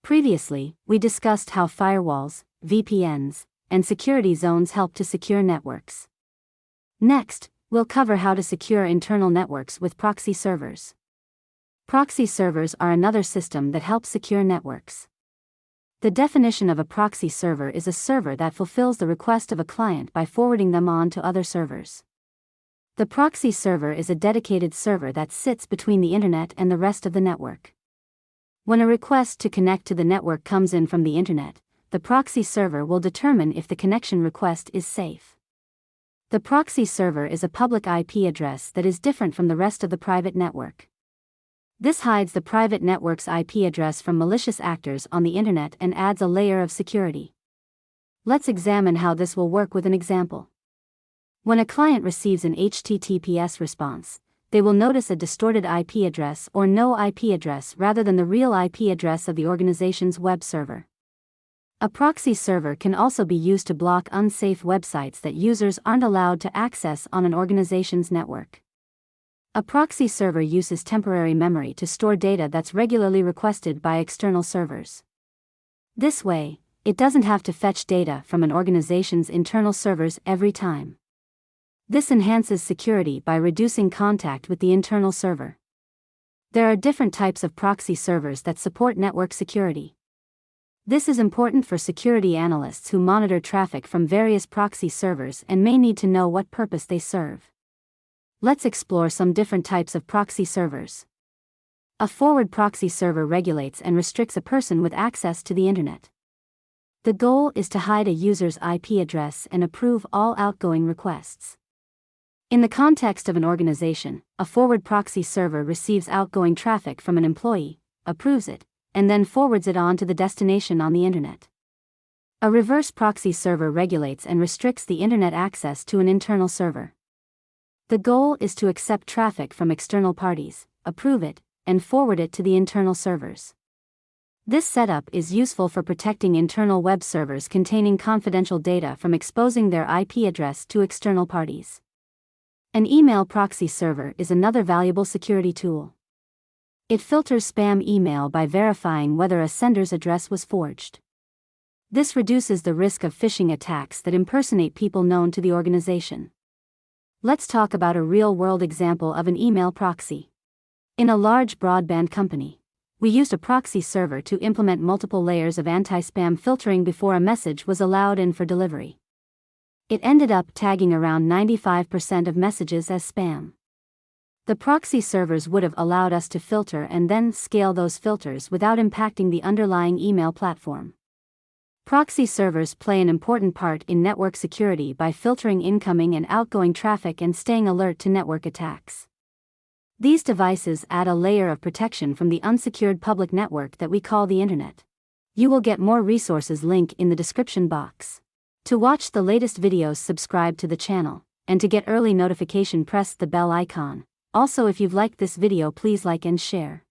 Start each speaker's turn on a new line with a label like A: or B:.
A: Previously, we discussed how firewalls, VPNs, and security zones help to secure networks. Next, we'll cover how to secure internal networks with proxy servers. Proxy servers are another system that helps secure networks. The definition of a proxy server is a server that fulfills the request of a client by forwarding them on to other servers. The proxy server is a dedicated server that sits between the internet and the rest of the network. When a request to connect to the network comes in from the internet, the proxy server will determine if the connection request is safe. The proxy server is a public IP address that is different from the rest of the private network. This hides the private network's IP address from malicious actors on the internet and adds a layer of security. Let's examine how this will work with an example. When a client receives an HTTPS response, they will notice a distorted IP address or no IP address rather than the real IP address of the organization's web server. A proxy server can also be used to block unsafe websites that users aren't allowed to access on an organization's network. A proxy server uses temporary memory to store data that's regularly requested by external servers. This way, it doesn't have to fetch data from an organization's internal servers every time. This enhances security by reducing contact with the internal server. There are different types of proxy servers that support network security. This is important for security analysts who monitor traffic from various proxy servers and may need to know what purpose they serve. Let's explore some different types of proxy servers. A forward proxy server regulates and restricts a person with access to the internet. The goal is to hide a user's IP address and approve all outgoing requests. In the context of an organization, a forward proxy server receives outgoing traffic from an employee, approves it, and then forwards it on to the destination on the internet. A reverse proxy server regulates and restricts the internet access to an internal server. The goal is to accept traffic from external parties, approve it, and forward it to the internal servers. This setup is useful for protecting internal web servers containing confidential data from exposing their IP address to external parties. An email proxy server is another valuable security tool. It filters spam email by verifying whether a sender's address was forged. This reduces the risk of phishing attacks that impersonate people known to the organization. Let's talk about a real-world example of an email proxy. In a large broadband company, we used a proxy server to implement multiple layers of anti-spam filtering before a message was allowed in for delivery. It ended up tagging around 95% of messages as spam. The proxy servers would have allowed us to filter and then scale those filters without impacting the underlying email platform. Proxy servers play an important part in network security by filtering incoming and outgoing traffic and staying alert to network attacks. These devices add a layer of protection from the unsecured public network that we call the internet. You will get more resources link in the description box. To watch the latest videos, subscribe to the channel, and to get early notification press the bell icon. Also, if you've liked this video, please like and share.